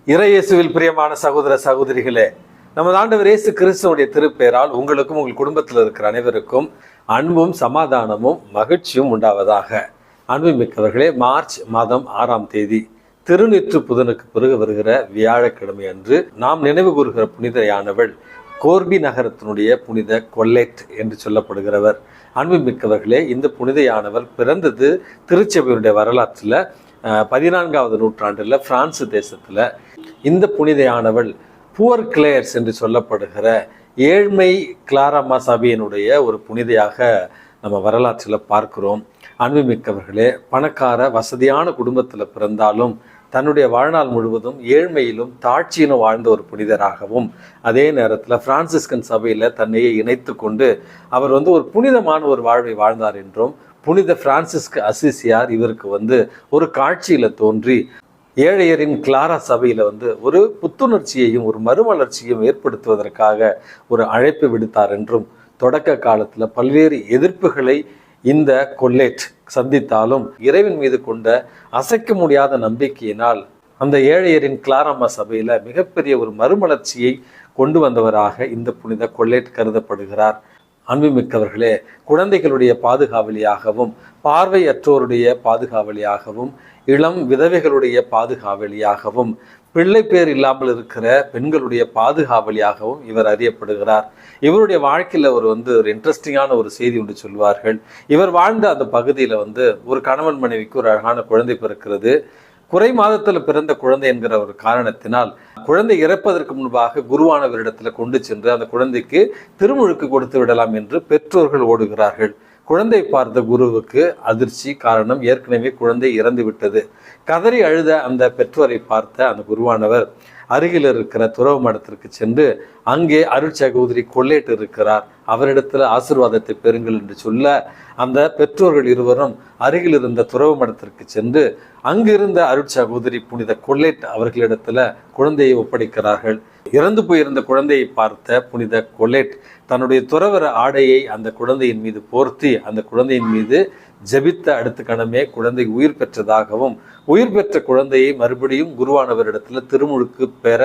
இறையேசுவில் பிரியமான சகோதர சகோதரிகளே, நமது ஆண்டவர் இயேசு கிறிஸ்துவுடைய திருப்பெயரால் உங்களுக்கும் உங்கள் குடும்பத்தில் இருக்கிற அனைவருக்கும் அன்பும் சமாதானமும் மகிழ்ச்சியும் உண்டாவதாக. அன்புமிக்கவர்களே, மார்ச் மாதம் 6ஆம் தேதி திருநீற்று புதனுக்கு பிறகு வருகிற வியாழக்கிழமை அன்று நாம் நினைவு கூறுகிற புனிதையானவள் கோர்பி நகரத்தினுடைய புனித கொல்லேட் என்று சொல்லப்படுகிறவர். அன்புமிக்கவர்களே, இந்த புனிதையானவர் பிறந்தது திருச்சபையுடைய வரலாற்றில் 14வது நூற்றாண்டில் பிரான்ஸ் தேசத்தில். இந்த புனிதையானவள் புவர் கிளேர்ஸ் என்று சொல்லப்படுகிற ஏழ்மை கிளாரம்மா சபையினுடைய ஒரு புனிதையாக நம்ம வரலாற்றில் பார்க்கிறோம். அன்புமிக்கவர்களே, பணக்கார வசதியான குடும்பத்தில் பிறந்தாலும் தன்னுடைய வாழ்நாள் முழுவதும் ஏழ்மையிலும் தாட்சியிலும் வாழ்ந்த ஒரு புனிதராகவும், அதே நேரத்தில் பிரான்சிஸ்கன் சபையில் தன்னையே இணைத்து கொண்டு அவர் ஒரு புனிதமான ஒரு வாழ்வை வாழ்ந்தார் என்றும், புனித பிரான்சிஸ்க் அசிசியார் இவருக்கு ஒரு காட்சியில் தோன்றி ஏழையரின் கிளாரா சபையில் ஒரு புத்துணர்ச்சியையும் ஒரு மறுமலர்ச்சியையும் ஏற்படுத்துவதற்காக ஒரு அழைப்பு விடுத்தார் என்றும், தொடக்க காலத்தில் பல்வேறு எதிர்ப்புகளை இந்த கொல்லேட் சந்தித்தாலும் இறைவன் மீது கொண்ட அசைக்க முடியாத நம்பிக்கையினால் அந்த ஏழையரின் கிளாரம்மா சபையில் மிகப்பெரிய ஒரு மறுமலர்ச்சியை கொண்டு வந்தவராக இந்த புனித கொல்லேட் கருதப்படுகிறார். அன்புமிக்கவர்களே, குழந்தைகளுடைய பாதுகாவலியாகவும், பார்வையற்றோருடைய பாதுகாவலியாகவும், இளம் விதவைகளுடைய பாதுகாவலியாகவும், பிள்ளை பேர் இல்லாமல் இருக்கிற பெண்களுடைய பாதுகாவலியாகவும் இவர் அறியப்படுகிறார். இவருடைய வாழ்க்கையில் ஒரு இன்ட்ரெஸ்டிங்கான ஒரு செய்தி ஒன்று சொல்வார்கள். இவர் வாழ்ந்த அந்த பகுதியில் ஒரு கணவன் மனைவிக்கு ஒரு அழகான குழந்தை பிறக்கிறது. குறை மாதத்தில் பிறந்த குழந்தை என்கிற ஒரு காரணத்தினால் குழந்தை இறப்பதற்கு முன்பாக குருவானவரிடத்தில் கொண்டு சென்று அந்த குழந்தைக்கு திருமுழுக்கு கொடுத்து விடலாம் என்று பெற்றோர்கள் ஓடுகிறார்கள். குழந்தை பார்த்த குருவுக்கு அதிர்ச்சி. காரணம், ஏற்கனவே குழந்தை இறந்து விட்டது. கதறி அழுத அந்த பெற்றோரை பார்த்த அந்த குருவானவர் அருகில் இருக்கிற துறவு மடத்திற்கு சென்று அங்கே அருட்சகோதரி கொல்லேட் இருக்கிறார், அவரிடத்தில் ஆசீர்வாதத்தை பெறுங்கள் என்று சொல்ல, அந்த பெற்றோர்கள் இருவரும் அருகில் இருந்த துறவு மடத்திற்கு சென்று அங்கிருந்த அருட்சகோதரி புனித கொல்லேட் அவர்களிடத்துல குழந்தையை ஒப்படைக்கிறார்கள். இறந்து போயிருந்த குழந்தையை பார்த்த புனித கொல்லேட் தன்னுடைய துறவர ஆடையை அந்த குழந்தையின் மீது போர்த்தி அந்த குழந்தையின் மீது ஜெபித்த அடுத்த கணமே குழந்தை உயிர் பெற்றதாகவும், உயிர் பெற்ற குழந்தையை மறுபடியும் குருவானவரிடத்தில் திருமுழுக்கு பெற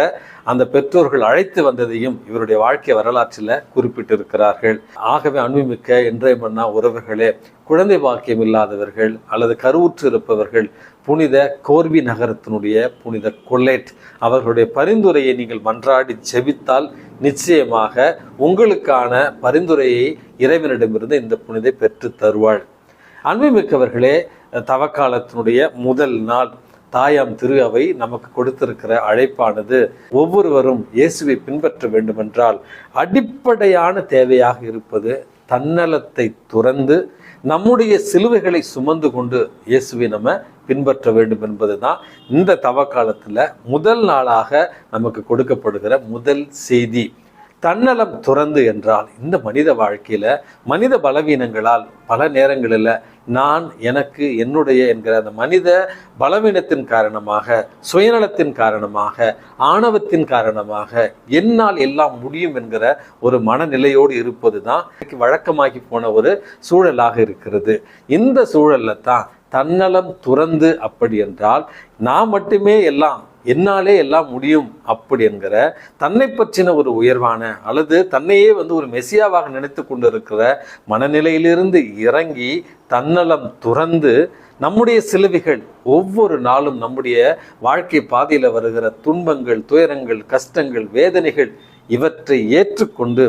அந்த பெற்றோர்கள் அழைத்து வந்ததையும் இவருடைய வாழ்க்கை வரலாற்றில் குறிப்பிட்டிருக்கிறார்கள். ஆகவே அன்புமிக்க இன்றைய மன்னா உறவுகளே, குழந்தை பாக்கியம் இல்லாதவர்கள் அல்லது கருவுற்று இருப்பவர்கள் புனித கோர்பி நகரத்தினுடைய புனித கொல்லேட் அவர்களுடைய பரிந்துரையை நீங்கள் மன்றாடி ஜெபித்தால் நிச்சயமாக உங்களுக்கான பரிந்துரையை இறைவனிடமிருந்து இந்த புனிதை பெற்று தருவாள். அன்புமிக்கவர்களே, தவக்காலத்தினுடைய முதல் நாள் தாயாம் திரு அவை நமக்கு கொடுத்திருக்கிற அழைப்பானது ஒவ்வொருவரும் இயேசுவை பின்பற்ற வேண்டுமென்றால் அடிப்படையான தேவையாக இருப்பது தன்னலத்தை துறந்து நம்முடைய சிலுவைகளை சுமந்து கொண்டு இயேசுவை நம்ம பின்பற்ற வேண்டும் என்பதுதான் இந்த தவக்காலத்தில் முதல் நாளாக நமக்கு கொடுக்கப்படுகிற முதல் செய்தி. தன்னலம் துறந்து என்றால் இந்த மனித வாழ்க்கையில் மனித பலவீனங்களால் பல நேரங்களில் நான், எனக்கு, என்னுடைய என்கிற அந்த மனித பலவீனத்தின் காரணமாக, சுயநலத்தின் காரணமாக, ஆணவத்தின் காரணமாக என்னால் எல்லாம் முடியும் என்கிற ஒரு மனநிலையோடு இருப்பது தான் வழக்கமாகி போன ஒரு சூழலாக இருக்கிறது. இந்த சூழல்ல தான் தன்னலம் துறந்து, அப்படி என்றால் நான் மட்டுமே எல்லாம், என்னாலே எல்லாம் முடியும் அப்படி என்கிற தன்னை பற்றின ஒரு உயர்வான அல்லது தன்னையே ஒரு மெசியாவாக நினைத்து கொண்டு இருக்கிற மனநிலையிலிருந்து இறங்கி தன்னலம் துறந்து நம்முடைய சிலுவைகள் ஒவ்வொரு நாளும் நம்முடைய வாழ்க்கை பாதையில் வருகிற துன்பங்கள், துயரங்கள், கஷ்டங்கள், வேதனைகள் இவற்றை ஏற்றுக்கொண்டு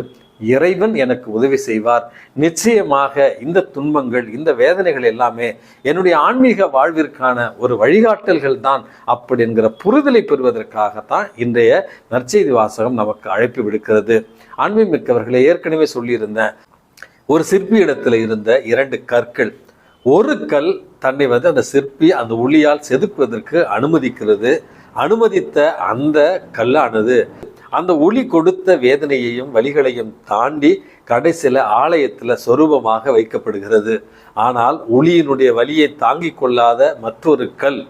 இறைவன் எனக்கு உதவி செய்வார், நிச்சயமாக இந்த துன்பங்கள், இந்த வேதனைகள் எல்லாமே என்னுடைய ஆன்மீக வாழ்விற்கான ஒரு வழிகாட்டல்கள் தான் அப்படி என்கிற புரிதலை பெறுவதற்காகத்தான் இன்றைய நற்செய்தி வாசகம் நமக்கு அழைப்பு விடுக்கிறது. அன்புமிக்கவர்களை, ஏற்கனவே சொல்லியிருந்தேன், ஒரு சிற்பி இடத்துல இருந்த 2 கற்கள், ஒரு கல் தன்னை அந்த சிற்பி அந்த உளியால் செதுக்குவதற்கு அனுமதிக்கிறது. அனுமதித்த அந்த கல்லானது அந்த ஒளி கொடுத்த வேதனையையும் வலிகளையும் தாண்டி கடைசியில் ஆலயத்தில் சொரூபமாக வைக்கப்படுகிறது. ஆனால் ஒளியினுடைய வலியை தாங்கிக் கொள்ளாத மற்றொரு கல்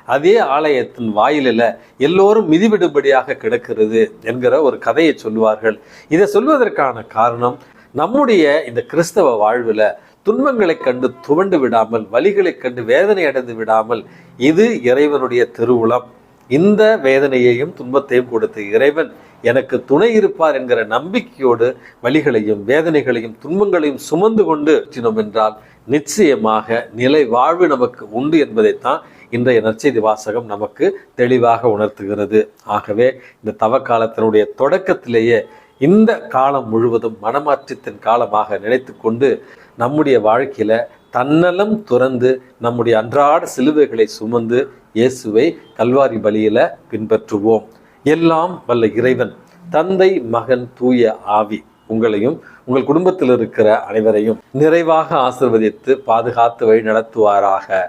அதே ஆலயத்தின் வாயிலில் எல்லோரும் மிதிவிடும்படியாக கிடக்கிறது என்கிற ஒரு கதையை சொல்லுவார்கள். இதை சொல்வதற்கான காரணம், நம்முடைய இந்த கிறிஸ்தவ வாழ்வில் துன்பங்களை கண்டு துவண்டு விடாமல், வலிகளை கண்டு வேதனை அடைந்து விடாமல், இது இறைவனுடைய திருவுளம், இந்த வேதனையையும் துன்பத்தையும் கொடுத்த இறைவன் எனக்கு துணை இருப்பார் என்கிற நம்பிக்கையோடு வலிகளையும் வேதனைகளையும் துன்பங்களையும் சுமந்து கொண்டு சென்றோம் என்றால் நிச்சயமாக நிலை வாழ்வு நமக்கு உண்டு என்பதைத்தான் இன்றைய நற்செய்தி வாசகம் நமக்கு தெளிவாக உணர்த்துகிறது. ஆகவே இந்த தவக்காலத்தினுடைய தொடக்கத்திலேயே இந்த காலம் முழுவதும் மனமாற்றத்தின் காலமாக நினைத்து கொண்டு நம்முடைய வாழ்க்கையில தன்னலம் துறந்து நம்முடைய அன்றாட சிலுவைகளை சுமந்து இயேசுவை கல்வாரி பலியில பின்பற்றுவோம். எல்லாம் வல்ல இறைவன் தந்தை, மகன், தூய ஆவி உங்களையும் உங்கள் குடும்பத்தில் இருக்கிற அனைவரையும் நிறைவாக ஆசீர்வதித்து பாதுகாத்து வழி நடத்துவாராக.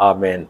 ஆமேன்.